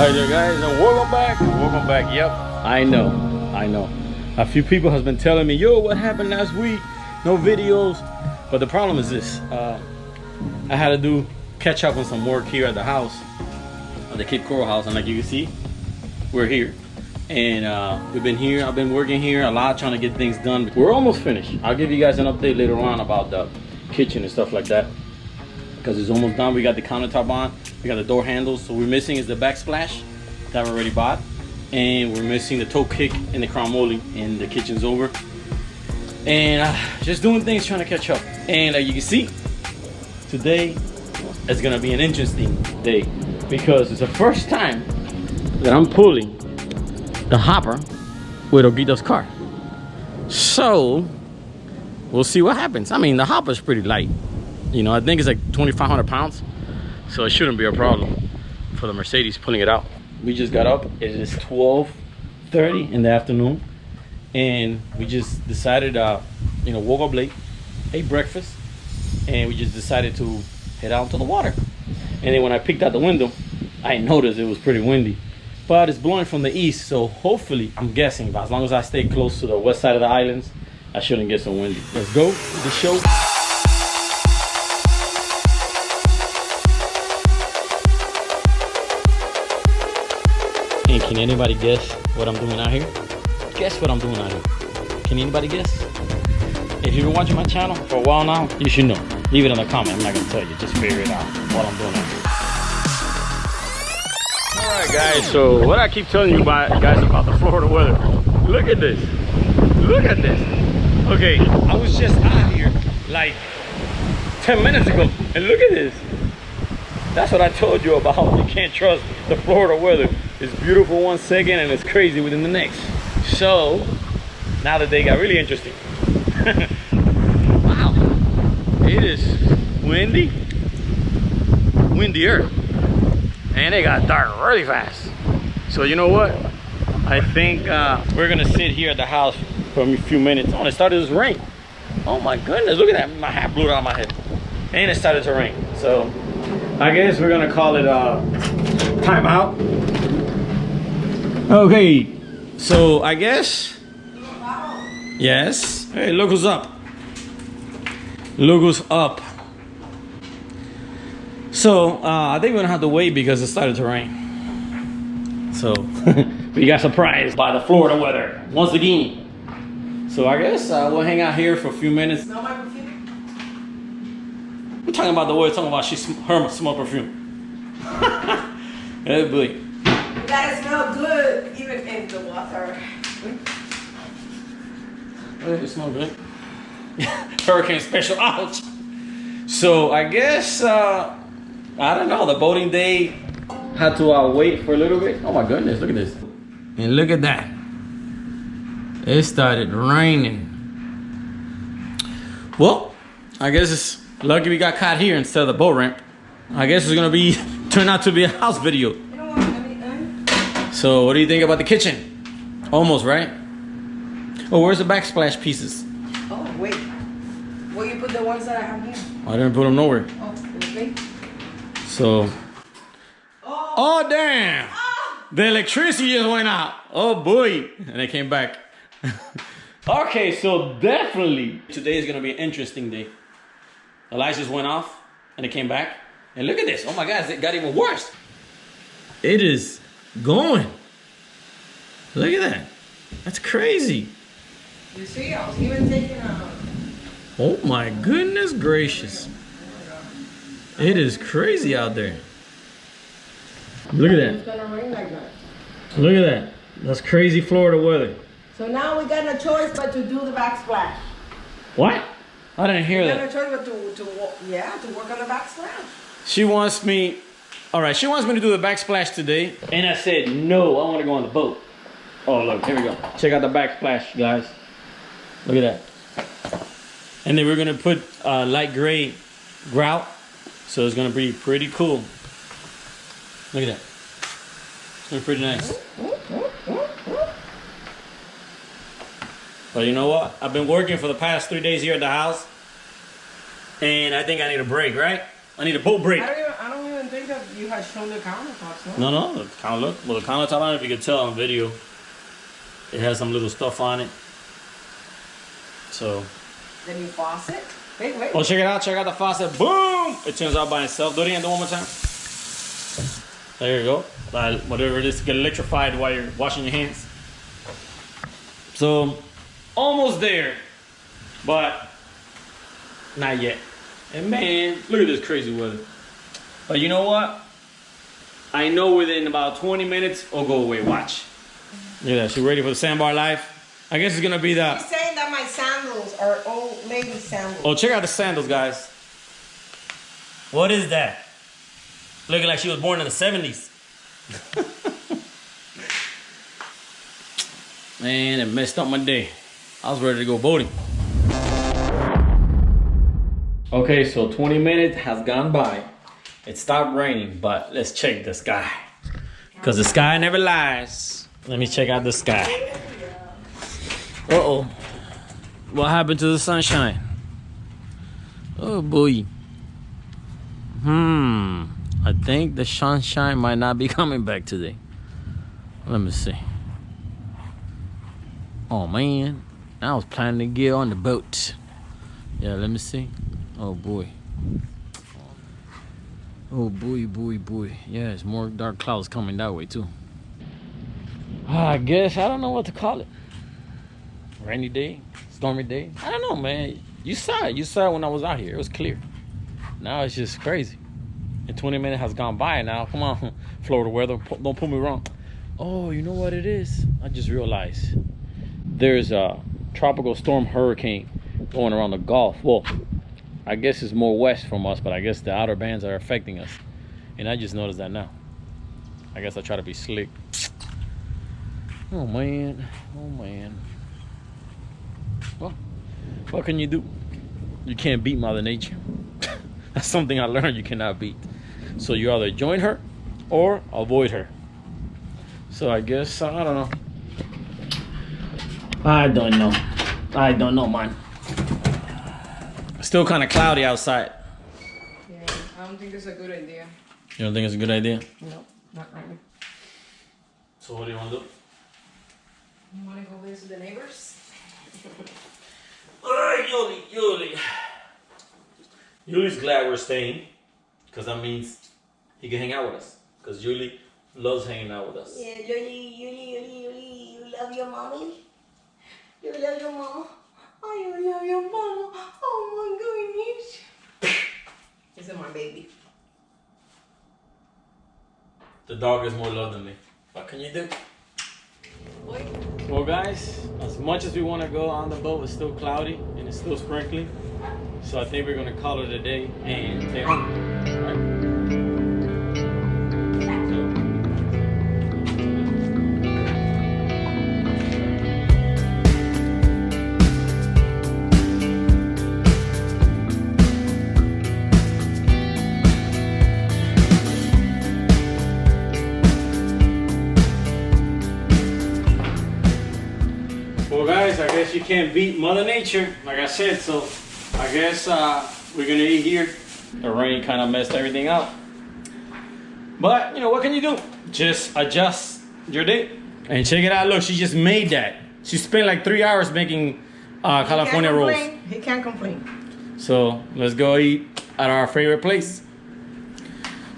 Hi there guys, and welcome back. Yep, I know. A few people has been telling me, yo, what happened last week? No videos. But the problem is this. I had to catch up on some work here at the house, at the Kid Coral house, and like you can see, we're here. And we've been here, I've been working here a lot trying to get things done. We're almost finished. I'll give you guys an update later on about the kitchen and stuff like that, because it's almost done. We got the countertop on, we got the door handles. So we're missing is the backsplash that we already bought, and we're missing the toe kick and the crown molding, and the kitchen's over. And just doing things, trying to catch up. And like you can see, today is gonna be an interesting day, because it's the first time that I'm pulling the hopper with Ogito's car. So we'll see what happens. I mean, the hopper's pretty light. You know, I think it's like 2,500 pounds. So it shouldn't be a problem for the Mercedes pulling it out. We just got up. It is 12:30 in the afternoon. And we just decided, you know, woke up late, ate breakfast, and we just decided to head out to the water. And then when I peeked out the window, I noticed it was pretty windy. But it's blowing from the east, so hopefully, I'm guessing, but as long as I stay close to the west side of the islands, I shouldn't get so windy. Let's go to the show. And can anybody guess what I'm doing out here? Guess what I'm doing out here? Can anybody guess? If you've been watching my channel for a while now, you should know. Leave it in the comment. I'm not gonna tell you. Just figure it out what I'm doing out here. Alright guys, so what I keep telling you guys about the Florida weather. Look at this. Look at this. Okay, I was just out here like 10 minutes ago, and look at this. That's what I told you about. You can't trust the Florida weather. It's beautiful one second and it's crazy within the next. So now the day got really interesting. Wow, it is windier, and it got dark really fast. So you know what? I think we're gonna sit here at the house for a few minutes. Oh, it started to rain. Oh my goodness, look at that. My hat blew out of my head. And it started to rain. So I guess we're gonna call it time out. Okay, so I guess, yes. Hey, look who's up. Look who's up. So I think we're gonna have to wait because it started to rain. So we got surprised by the Florida weather once again. So I guess we'll hang out here for a few minutes. Smell my perfume? We're talking about the weather, talking about her smell perfume. Hey, boy. You gotta smell good even in the water. It smells good. Hurricane special, ouch. So I guess I don't know, the boating day had to wait for a little bit. Oh my goodness, look at this. And look at that. It started raining. Well, I guess it's lucky we got caught here instead of the boat ramp. I guess it's gonna be turn out to be a house video. So what do you think about the kitchen? Almost, right? Oh, where's the backsplash pieces? Oh, wait. Well, you put the ones that I have here. I didn't put them nowhere. Oh, okay. So. Oh damn! Oh. The electricity just went out. Oh boy. And it came back. Okay, so definitely today is gonna be an interesting day. The lights just went off and it came back. And look at this. Oh my God, it got even worse. It is going. Look at that. That's crazy. You see, I was even taking a... Oh my goodness gracious. It is crazy out there. Look at that. It's gonna rain like that. Look at that. That's crazy Florida weather. So now we got no choice but to do the backsplash. What? I didn't hear that. We got no choice but to work on the backsplash. She wants me, all right, she wants me to do the backsplash today. And I said, no, I want to go on the boat. Oh, look, here we go. Check out the backsplash, guys. Look at that. And then we're going to put light gray grout. So it's going to be pretty cool. Look at that. It's going to be pretty nice. But you know what? I've been working for the past 3 days here at the house. And I think I need a break, right? I need a boat break. I don't even think think that you had shown the countertops, no? No, the countertop. Well, the countertop, I don't know if you could tell on video. It has some little stuff on it. So. The new faucet? Wait. Oh, check it out. Check out the faucet. Boom! It turns out by itself. Do it again. Do it one more time. There you go. Whatever it is, get electrified while you're washing your hands. So, almost there. But, not yet. And man, look at this crazy weather. But you know what? I know within about 20 minutes, it'll go away. Watch. Look at that. She ready for the sandbar life? I guess it's gonna be the... She's saying that my sandals are old lady sandals. Oh, check out the sandals, guys. What is that? Looking like she was born in the 70s. Man, it messed up my day. I was ready to go boating. Okay, so 20 minutes has gone by. It stopped raining, but let's check the sky. Because the sky never lies. Let me check out the sky. Uh-oh. What happened to the sunshine? Oh, boy. I think the sunshine might not be coming back today. Let me see. Oh, man. I was planning to get on the boat. Yeah, let me see. Oh, boy. Oh, boy. Yeah, there's more dark clouds coming that way, too. I guess, I don't know what to call it. Rainy day, stormy day. I don't know, man. You saw it. You saw it when I was out here. It was clear. Now it's just crazy. And 20 minutes has gone by now. Come on, Florida weather. Don't put me wrong. Oh, you know what it is? I just realized. There's a tropical storm hurricane going around the Gulf. Well, I guess it's more west from us, but I guess the outer bands are affecting us. And I just noticed that now. I guess I try to be slick. Oh, man. Well, what can you do? You can't beat Mother Nature. That's something I learned you cannot beat. So you either join her or avoid her. So I guess, I don't know. I don't know, man. Still kind of cloudy outside. Yeah, I don't think it's a good idea. You don't think it's a good idea? No, not really. So what do you want to do? You want to go visit the neighbors? Alright, Yuli. Yuli's glad we're staying, because that means he can hang out with us. Because Yuli loves hanging out with us. Yeah, Yuli, you love your mommy? You love your mama? Oh, you love your mama? Oh my goodness. This is my baby. The dog is more love than me. What can you do? Well, guys, as much as we want to go on the boat, it's still cloudy and it's still sprinkling. So I think we're going to call it a day and stay home. All right? Well, guys, I guess you can't beat Mother Nature, like I said, so I guess we're gonna eat here. The rain kind of messed everything up. But, you know, what can you do? Just adjust your day. And check it out, look, she just made that. She spent like 3 hours making California rolls. He can't complain. So, let's go eat at our favorite place.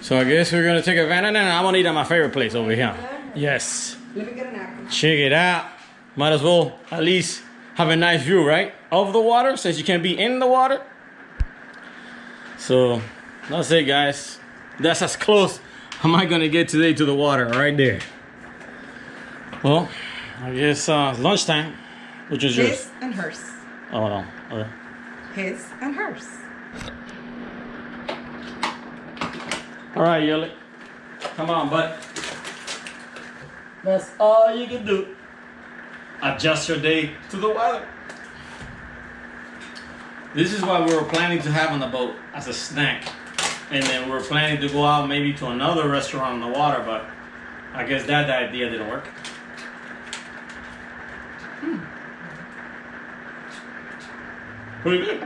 So I guess we're gonna take advantage. No, I'm gonna eat at my favorite place over here. Yes. Let me get an apple. Check it out. Might as well at least have a nice view, right? Of the water, since you can't be in the water. So that's it, guys. That's as close am I gonna get today to the water, right there. Well, I guess it's lunchtime. Which is yours? His and hers. Oh no. Okay. His and hers. All right, Yuli. Come on, bud. That's all you can do. Adjust your day to the weather. This is what we were planning to have on the boat as a snack. And then we were planning to go out maybe to another restaurant on the water, but I guess that idea didn't work. Pretty good.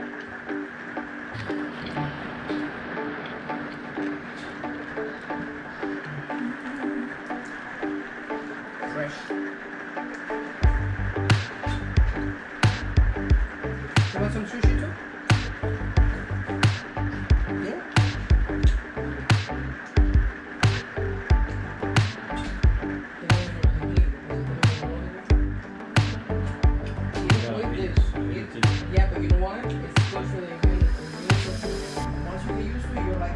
Once you get used to it, you're like,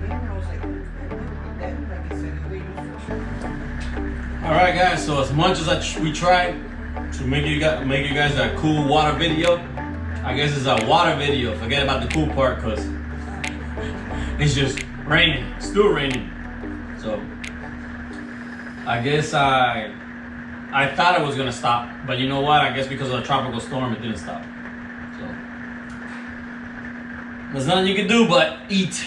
yeah, I was like, then, like I said, you get used to it. All right, guys. So as much as we tried to make you guys a cool water video, I guess it's a water video. Forget about the cool part, cause it's just raining. It's still raining. So I guess I thought it was gonna stop, but you know what? I guess because of the tropical storm, it didn't stop. So there's nothing you can do but eat.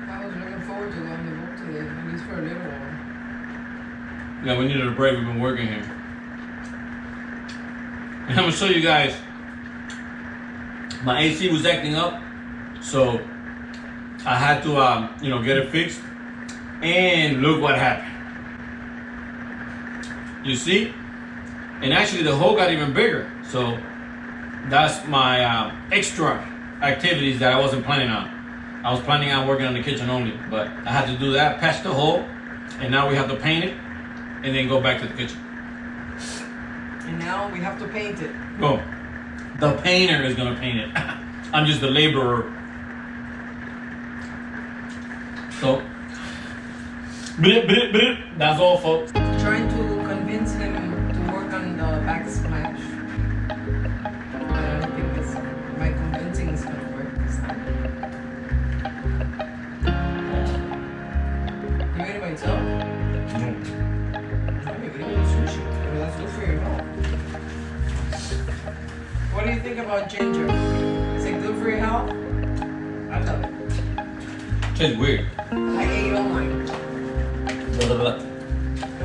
I was looking forward to going to work today, at least for a little while. Yeah, we needed a break. We've been working here. And I'm gonna show you guys. My AC was acting up, so I had to, get it fixed. And look what happened. You see? And actually, the hole got even bigger. So that's my extra activities that I wasn't planning on. I was planning on working on the kitchen only, but I had to do that, patch the hole, and now we have to paint it, and then go back to the kitchen. And now we have to paint it. Go. The painter is gonna paint it. I'm just the laborer. So, that's all, folks. Trying to convince him to work on the backsplash. But I don't think my convincing is gonna work this time. You made it by yourself? No. I made it with sushi. Well, that's good for your health. What do you think about ginger? Is it good for your health? I love it. Tastes weird. I ate all mine. Blah, blah, blah. I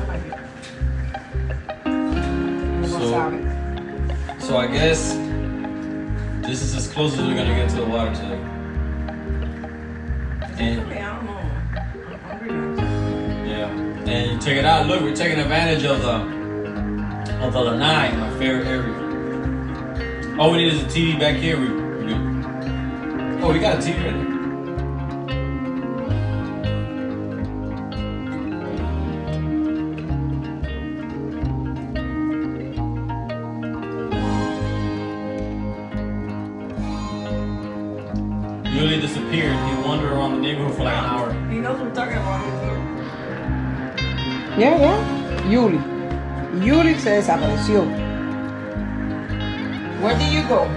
like it. So- Wasabi. So I guess this is as close as we're gonna get to the water today. And I don't know. I'm hungry now. yeah, and check it out. Look, we're taking advantage of the lanai, my favorite area. All we need is a TV back here. We're good. Oh, we got a TV right there. Yuli disappeared. He wandered around the neighborhood for like an hour. He knows we're talking about him too. Yeah. Yuli se desapareció. Where did you go?